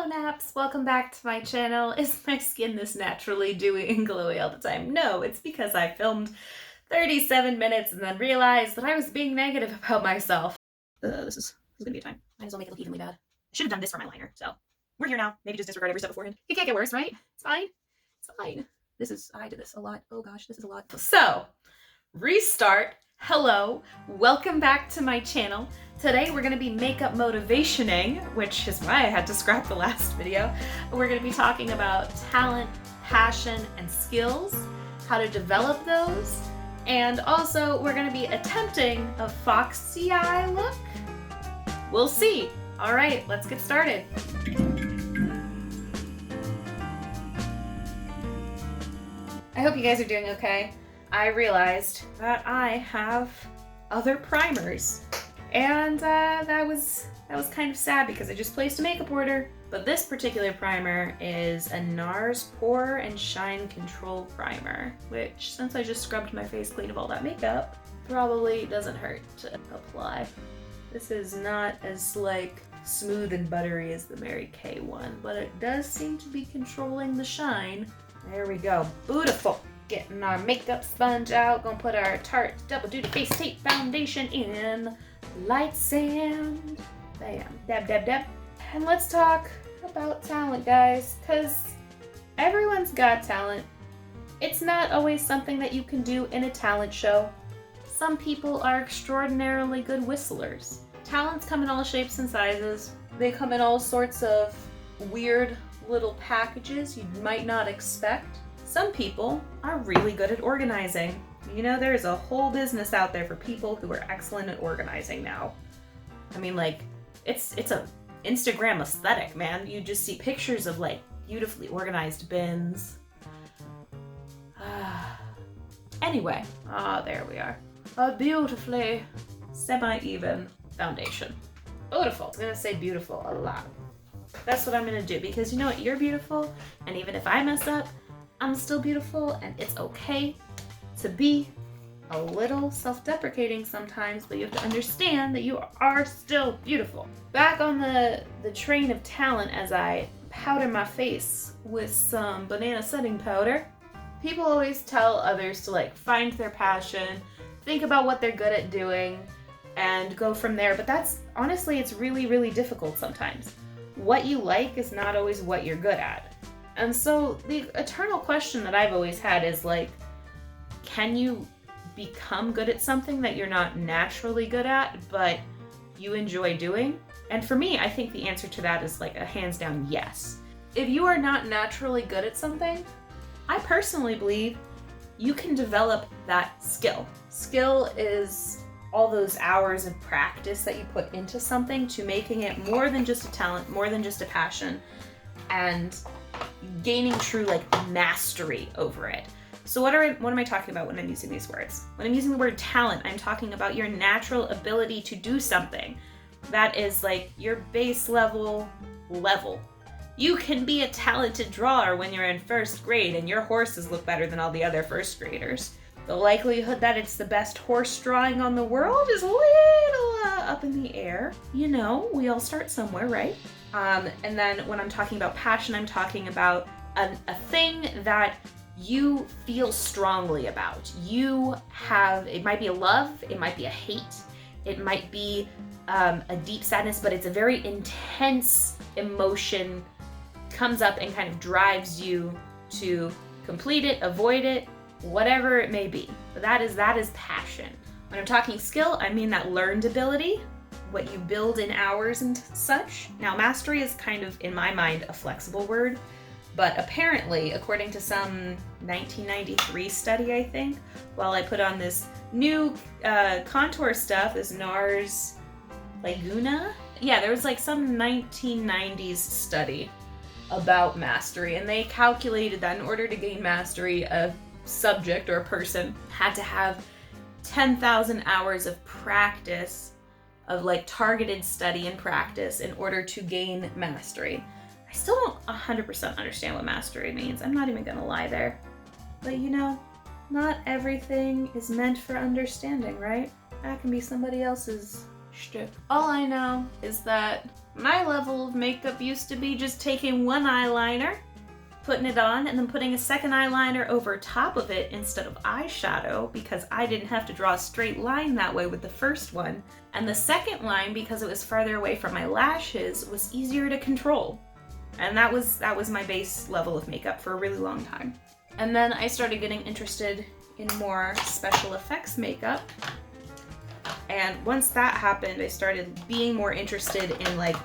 Hello naps, welcome back to my channel. Is my skin this naturally dewy and glowy all the time? No, it's because I filmed 37 minutes and then realized that I was being negative about myself. This is gonna be a time. Might as well make it look evenly bad. I should have done this for my liner, so we're here now. Maybe just disregard every step beforehand. It can't get worse, right? It's fine. It's fine. I did this a lot. Oh gosh, this is a lot. So, restart. Hello, welcome back to my channel. Today we're going to be makeup motivationing, which is why I had to scrap the last video. We're going to be talking about talent, passion, and skills, how to develop those, and also we're going to be attempting a Foxy eye look. We'll see. All right, let's get started. I hope you guys are doing okay. I realized that I have other primers, and that was kind of sad because I just placed a makeup order. But this particular primer is a Nars Pore and Shine Control Primer, which, since I just scrubbed my face clean of all that makeup, probably doesn't hurt to apply. This is not as smooth and buttery as the Mary Kay one, but it does seem to be controlling the shine. There we go. Beautiful. Getting our makeup sponge out. Gonna put our Tarte Double Duty Face Tape Foundation in. Light sand. Bam. Dab, dab, dab. And let's talk about talent, guys, because everyone's got talent. It's not always something that you can do in a talent show. Some people are extraordinarily good whistlers. Talents come in all shapes and sizes. They come in all sorts of weird little packages you might not expect. Some people are really good at organizing. You know, there's a whole business out there for people who are excellent at organizing now. I mean, it's a Instagram aesthetic, man. You just see pictures of beautifully organized bins. Anyway, there we are. A beautifully semi-even foundation. Beautiful. I'm gonna say beautiful a lot. That's what I'm gonna do, because you know what? You're beautiful, and even if I mess up, I'm still beautiful, and it's okay to be a little self-deprecating sometimes, but you have to understand that you are still beautiful. Back on the train of talent, as I powder my face with some banana setting powder, people always tell others to find their passion, think about what they're good at doing, and go from there. But that's, honestly, it's really, really difficult sometimes. What you like is not always what you're good at. And so the eternal question that I've always had is can you become good at something that you're not naturally good at, but you enjoy doing? And for me, I think the answer to that is a hands down yes. If you are not naturally good at something, I personally believe you can develop that skill. Skill is all those hours of practice that you put into something to making it more than just a talent, more than just a passion, and gaining true mastery over it. So what am I talking about when I'm using these words? When I'm using the word talent, I'm talking about your natural ability to do something. That is your base level. You can be a talented drawer when you're in first grade and your horses look better than all the other first graders. The likelihood that it's the best horse drawing on the world is a little up in the air. You know, we all start somewhere, right? And then when I'm talking about passion, I'm talking about a thing that you feel strongly about. It might be a love, it might be a hate, it might be a deep sadness, but it's a very intense emotion, comes up and kind of drives you to complete it, avoid it, whatever it may be. That is passion. When I'm talking skill, I mean that learned ability, what you build in hours and such. Now, mastery is kind of, in my mind, a flexible word, but apparently, according to some 1993 study, I think, while I put on this new contour stuff, this Nars Leguna, yeah, there was some 1990s study about mastery, and they calculated that in order to gain mastery, a subject or a person had to have 10,000 hours of practice, of targeted study and practice in order to gain mastery. I still don't 100% understand what mastery means. I'm not even gonna lie there. But not everything is meant for understanding, right? That can be somebody else's shtick. All I know is that My level of makeup used to be just taking one eyeliner, putting it on, and then putting a second eyeliner over top of it instead of eyeshadow, because I didn't have to draw a straight line that way with the first one. And the second line, because it was farther away from my lashes, was easier to control. And that was my base level of makeup for a really long time. And then I started getting interested in more special effects makeup. And once that happened, I started being more interested in like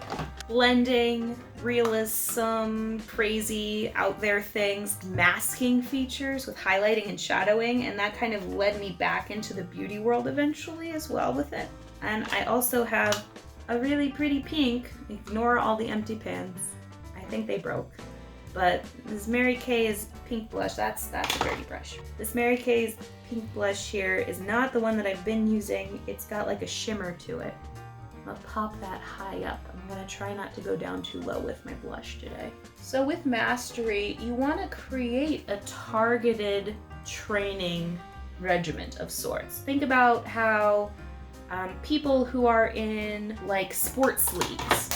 blending, realism, crazy, out there things, masking features with highlighting and shadowing, and that kind of led me back into the beauty world eventually as well with it. And I also have a really pretty pink, ignore all the empty pans. I think they broke. But this Mary Kay's pink blush, that's a dirty brush. This Mary Kay's pink blush here is not the one that I've been using. It's got like a shimmer to it. I'll pop that high up. I'm gonna try not to go down too low with my blush today. So with mastery, you wanna create a targeted training regiment of sorts. Think about how people who are in like sports leagues,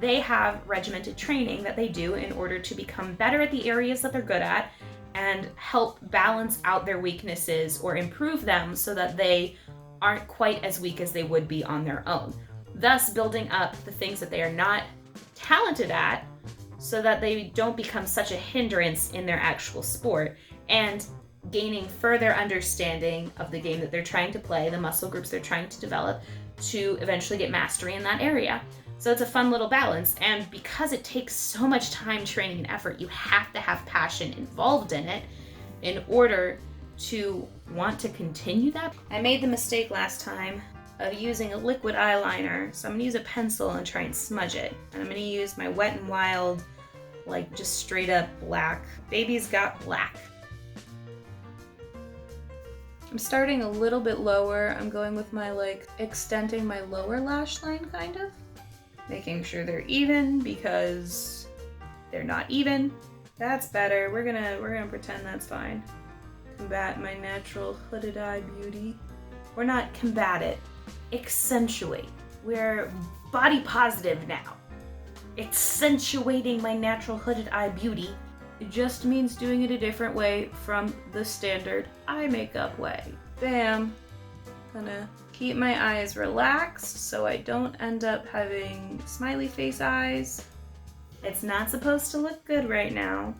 they have regimented training that they do in order to become better at the areas that they're good at and help balance out their weaknesses or improve them so that they aren't quite as weak as they would be on their own. Thus building up the things that they are not talented at so that they don't become such a hindrance in their actual sport, and gaining further understanding of the game that they're trying to play, the muscle groups they're trying to develop, to eventually get mastery in that area. So it's a fun little balance, and because it takes so much time, training, and effort, you have to have passion involved in it in order to want to continue that. I made the mistake last time of using a liquid eyeliner, so I'm gonna use a pencil and try and smudge it. And I'm gonna use my Wet n Wild, like just straight up black. Baby's Got Black. I'm starting a little bit lower. I'm going with my like extending my lower lash line kind of. Making sure they're even because they're not even. That's better. We're gonna pretend that's fine. Combat my natural hooded eye beauty. Or not combat it. Accentuate. We're body positive now. Accentuating my natural hooded eye beauty. It just means doing it a different way from the standard eye makeup way. Bam. Gonna keep my eyes relaxed so I don't end up having smiley face eyes. It's not supposed to look good right now.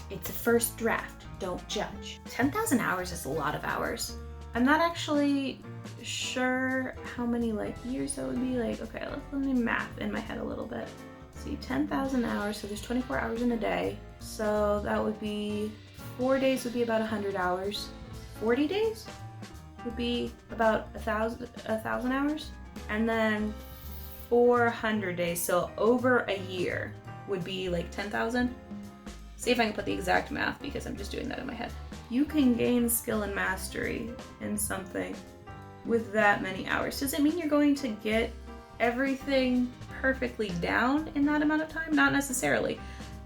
It's a first draft, don't judge. 10,000 hours is a lot of hours. I'm not actually sure how many like years that would be. Like, okay, let me math in my head a little bit. See, 10,000 hours, so there's 24 hours in a day. So that would be, 4 days would be about 100 hours. 40 days would be about 1,000 hours. And then 400 days, so over a year, would be like 10,000. See if I can put the exact math because I'm just doing that in my head. You can gain skill and mastery in something with that many hours. Does it mean you're going to get everything perfectly down in that amount of time? Not necessarily.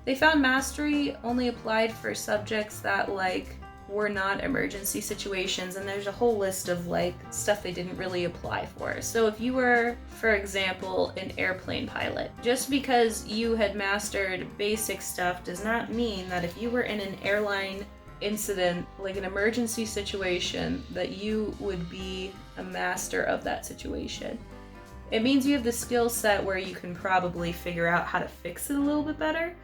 They found mastery only applied for subjects that like were not emergency situations, and there's a whole list of like stuff they didn't really apply for. So if you were, for example, an airplane pilot, just because you had mastered basic stuff does not mean that if you were in an airline incident, like an emergency situation, that you would be a master of that situation. It means you have the skill set where you can probably figure out how to fix it a little bit better,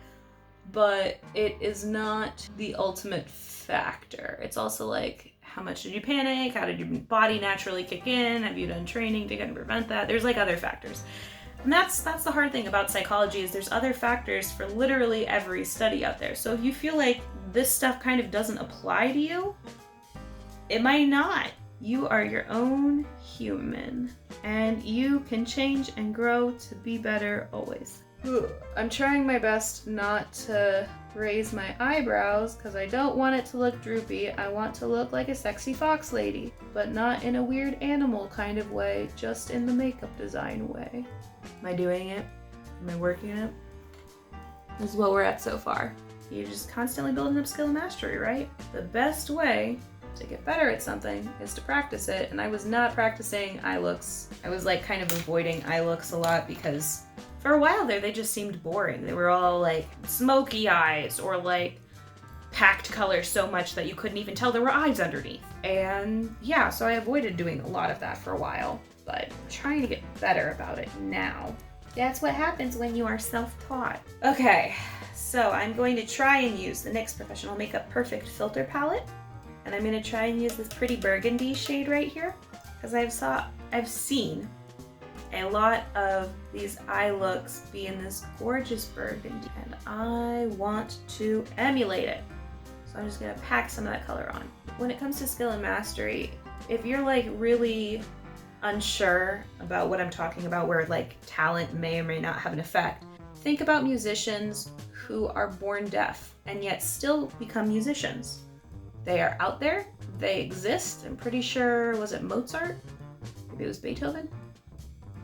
but it is not the ultimate factor. It's also like, how much did you panic? How did your body naturally kick in? Have you done training to kind of prevent that? There's like other factors. And that's the hard thing about psychology, is there's other factors for literally every study out there. So if you feel like this stuff kind of doesn't apply to you, it might not. You are your own human, and you can change and grow to be better always. I'm trying my best not to raise my eyebrows because I don't want it to look droopy. I want to look like a sexy fox lady, but not in a weird animal kind of way, just in the makeup design way. Am I doing it? Am I working it? This is what we're at so far. You're just constantly building up skill and mastery, right? The best way to get better at something is to practice it, and I was not practicing eye looks. I was like kind of avoiding eye looks a lot because For a while there, they just seemed boring. They were all like smoky eyes or like packed colors so much that you couldn't even tell there were eyes underneath. And yeah, so I avoided doing a lot of that for a while, but I'm trying to get better about it now. That's what happens when you are self-taught. Okay, so I'm going to try and use the NYX Professional Makeup Perfect Filter Palette. And I'm going to try and use this pretty burgundy shade right here, because I've seen a lot of these eye looks be in this gorgeous burgundy, and I want to emulate it. So I'm just gonna pack some of that color on. When it comes to skill and mastery, if you're like really unsure about what I'm talking about, where like talent may or may not have an effect, think about musicians who are born deaf and yet still become musicians. They are out there, they exist. I'm pretty sure, was it Mozart? Maybe it was Beethoven?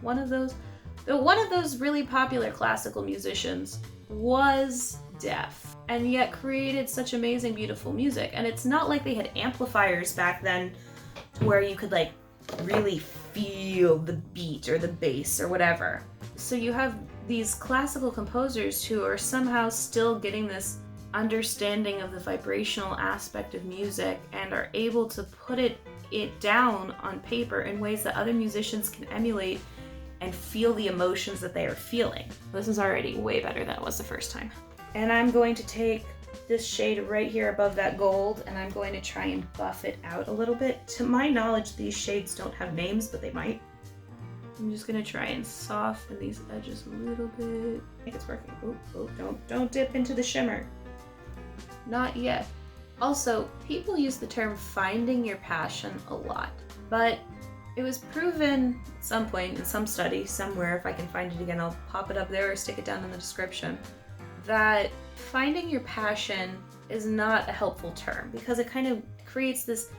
One of those really popular classical musicians was deaf and yet created such amazing, beautiful music. And it's not like they had amplifiers back then to where you could like really feel the beat or the bass or whatever. So you have these classical composers who are somehow still getting this understanding of the vibrational aspect of music and are able to put it down on paper in ways that other musicians can emulate and feel the emotions that they are feeling. This is already way better than it was the first time. And I'm going to take this shade right here above that gold, and I'm going to try and buff it out a little bit. To my knowledge, these shades don't have names, but they might. I'm just gonna try and soften these edges a little bit. I think it's working. Don't dip into the shimmer. Not yet. Also, people use the term finding your passion a lot, but it was proven at some point in some study somewhere, if I can find it again, I'll pop it up there or stick it down in the description, that finding your passion is not a helpful term because it kind of creates this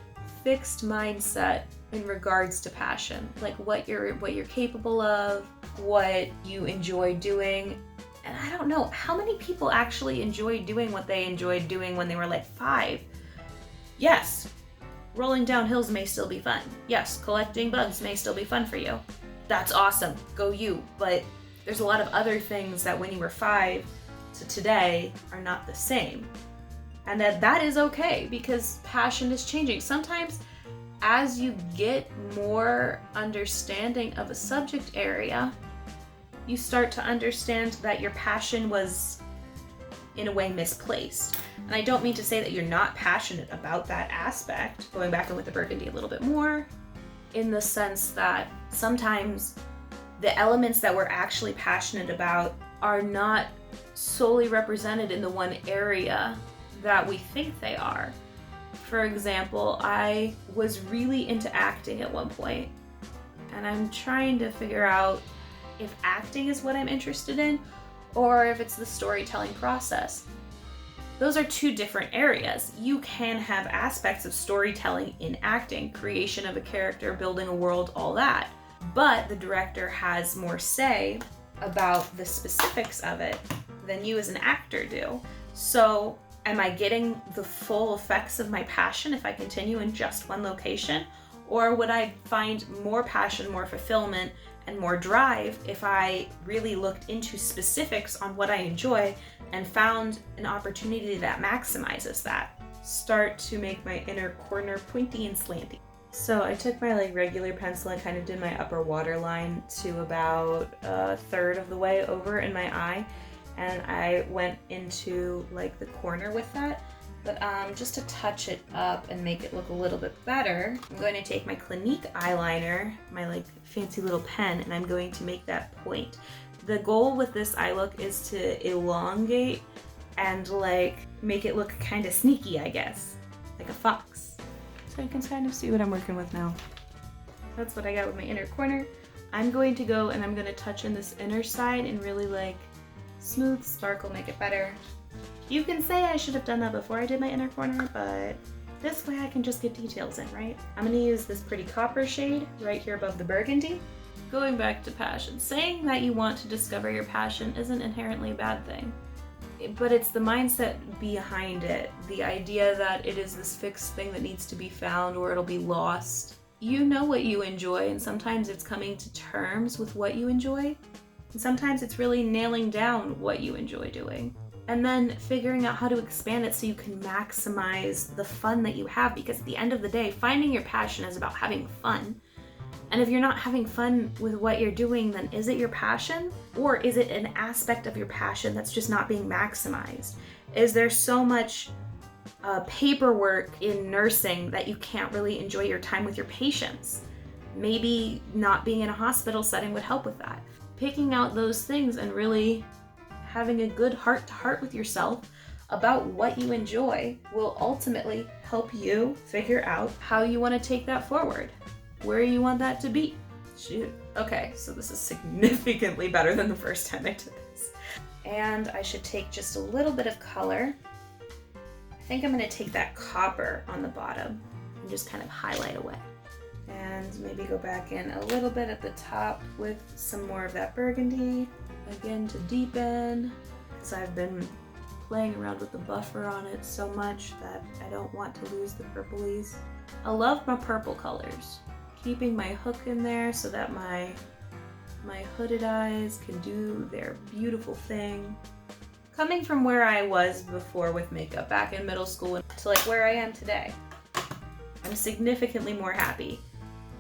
fixed mindset in regards to passion, like what you're capable of, what you enjoy doing. And I don't know, how many people actually enjoy doing what they enjoyed doing when they were like 5? Yes, rolling down hills may still be fun. Yes, collecting bugs may still be fun for you. That's awesome, go you. But there's a lot of other things that when you were 5 to today are not the same. And that is okay because passion is changing. Sometimes as you get more understanding of a subject area, you start to understand that your passion was in a way misplaced. And I don't mean to say that you're not passionate about that aspect, going back in with the burgundy a little bit more, in the sense that sometimes the elements that we're actually passionate about are not solely represented in the one area that we think they are. For example, I was really into acting at one point, and I'm trying to figure out if acting is what I'm interested in or if it's the storytelling process. Those are two different areas. You can have aspects of storytelling in acting, creation of a character, building a world, all that. But the director has more say about the specifics of it than you as an actor do. So am I getting the full effects of my passion if I continue in just one location? Or would I find more passion, more fulfillment, and more drive if I really looked into specifics on what I enjoy and found an opportunity that maximizes that? Start to make my inner corner pointy and slanty. So I took my regular pencil and kind of did my upper waterline to about a third of the way over in my eye, and I went into the corner with that. But just to touch it up and make it look a little bit better, I'm going to take my Clinique eyeliner, my fancy little pen, and I'm going to make that point. The goal with this eye look is to elongate and make it look kind of sneaky, I guess, like a fox. So you can kind of see what I'm working with now. That's what I got with my inner corner. I'm going to go and I'm going to touch in this inner side and really smooth sparkle, make it better. You can say I should have done that before I did my inner corner, but this way I can just get details in, right? I'm going to use this pretty copper shade right here above the burgundy. Going back to passion, saying that you want to discover your passion isn't inherently a bad thing, but it's the mindset behind it, the idea that it is this fixed thing that needs to be found or it'll be lost. You know what you enjoy, and sometimes it's coming to terms with what you enjoy And sometimes it's really nailing down what you enjoy doing and then figuring out how to expand it so you can maximize the fun that you have, because at the end of the day, finding your passion is about having fun. And if you're not having fun with what you're doing, then is it your passion? Or is it an aspect of your passion that's just not being maximized? Is there so much paperwork in nursing that you can't really enjoy your time with your patients? Maybe not being in a hospital setting would help with that. Picking out those things and really having a good heart-to-heart with yourself about what you enjoy will ultimately help you figure out how you want to take that forward, where you want that to be. Shoot. Okay, so this is significantly better than the first time I did this. And I should take just a little bit of color. I think I'm going to take that copper on the bottom and just kind of highlight away. And maybe go back in a little bit at the top with some more of that burgundy. Again, to deepen, because I've been playing around with the buffer on it so much that I don't want to lose the purplies. I love my purple colors. Keeping my hook in there so that my hooded eyes can do their beautiful thing. Coming from where I was before with makeup back in middle school to like where I am today, I'm significantly more happy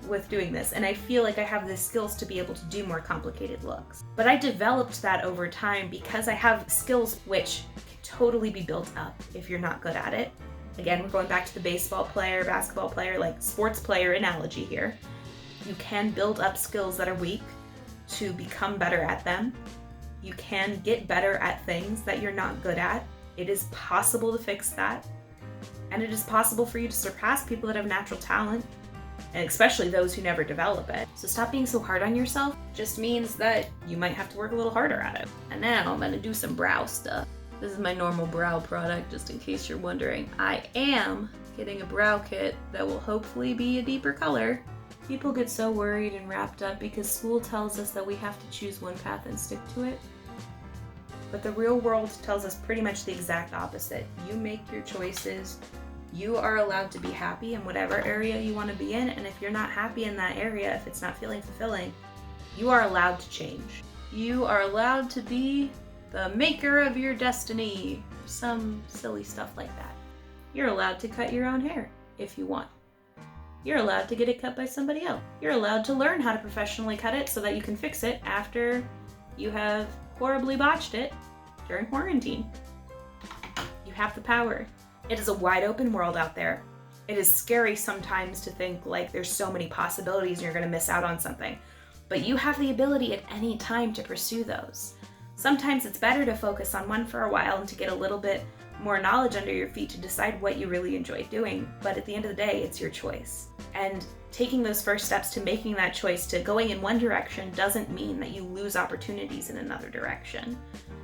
with doing this, and I feel like I have the skills to be able to do more complicated looks. But I developed that over time because I have skills which can totally be built up if you're not good at it. Again, we're going back to the baseball player, basketball player, like sports player analogy here. You can build up skills that are weak to become better at them. You can get better at things that you're not good at. It is possible to fix that. And it is possible for you to surpass people that have natural talent, and especially those who never develop it. So stop being so hard on yourself. Just means that you might have to work a little harder at it. And now I'm gonna do some brow stuff. This is my normal brow product, just in case you're wondering. I am getting a brow kit that will hopefully be a deeper color. People get so worried and wrapped up because school tells us that we have to choose one path and stick to it. But the real world tells us pretty much the exact opposite. You make your choices. You are allowed to be happy in whatever area you want to be in, and if you're not happy in that area, if it's not feeling fulfilling, you are allowed to change. You are allowed to be the maker of your destiny, some silly stuff like that. You're allowed to cut your own hair if you want. You're allowed to get it cut by somebody else. You're allowed to learn how to professionally cut it so that you can fix it after you have horribly botched it during quarantine. You have the power. It is a wide open world out there. It is scary sometimes to think like there's so many possibilities and you're going to miss out on something. But you have the ability at any time to pursue those. Sometimes it's better to focus on one for a while and to get a little bit more knowledge under your feet to decide what you really enjoy doing. But at the end of the day, it's your choice. And taking those first steps to making that choice to going in one direction doesn't mean that you lose opportunities in another direction.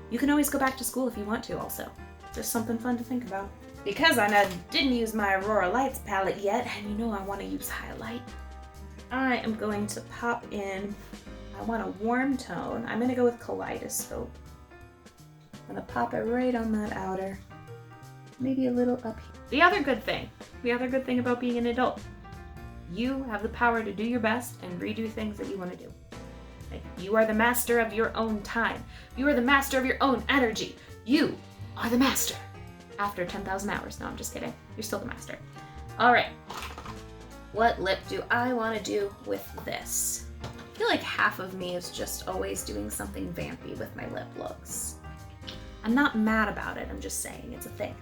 You can always go back to school if you want to also. Just something fun to think about. Because I didn't use my Aurora Lights palette yet, and you know I want to use highlight, I am going to pop in, I want a warm tone. I'm going to go with Kaleidoscope. I'm going to pop it right on that outer, maybe a little up here. The other good thing about being an adult, you have the power to do your best and redo things that you want to do. Like, you are the master of your own time. You are the master of your own energy. You are the master. After 10,000 hours. No, I'm just kidding. You're still the master. All right. What lip do I want to do with this? I feel like half of me is just always doing something vampy with my lip looks. I'm not mad about it. I'm just saying it's a thing.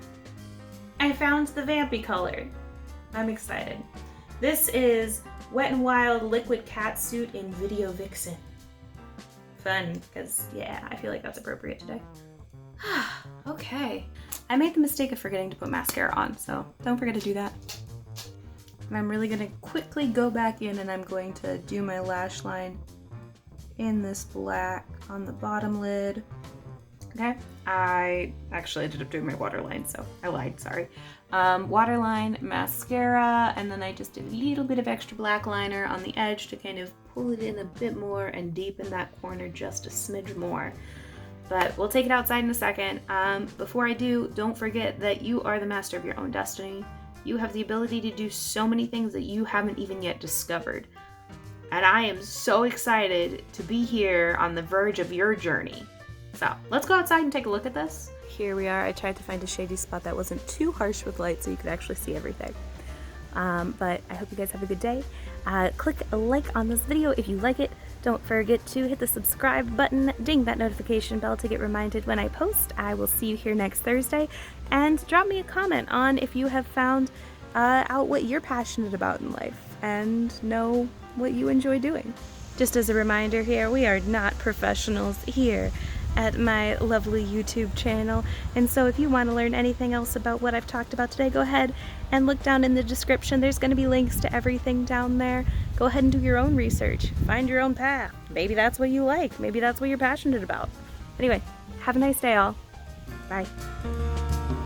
I found the vampy color. I'm excited. This is Wet n Wild Liquid Catsuit in Video Vixen. Fun, because yeah, I feel like that's appropriate today. Okay. I made the mistake of forgetting to put mascara on, so don't forget to do that. And I'm really gonna quickly go back in and I'm going to do my lash line in this black on the bottom lid. Okay, I actually ended up doing my waterline, so I lied, sorry. Waterline, mascara, and then I just did a little bit of extra black liner on the edge to kind of pull it in a bit more and deepen that corner just a smidge more. But we'll take it outside in a second. Before I do, don't forget that you are the master of your own destiny. You have the ability to do so many things that you haven't even yet discovered. And I am so excited to be here on the verge of your journey. So let's go outside and take a look at this. Here we are. I tried to find a shady spot that wasn't too harsh with light so you could actually see everything. But I hope you guys have a good day. Click a like on this video if you like it. Don't forget to hit the subscribe button, ding that notification bell to get reminded when I post. I will see you here next Thursday. And drop me a comment on if you have found out what you're passionate about in life and know what you enjoy doing. Just as a reminder here, we are not professionals here at my lovely YouTube channel, and so if you want to learn anything else about what I've talked about today, go ahead and look down in the description. There's going to be links to everything down there. Go ahead and do your own research. Find your own path. Maybe that's what you like. Maybe that's what you're passionate about. Anyway, have a nice day all. Bye.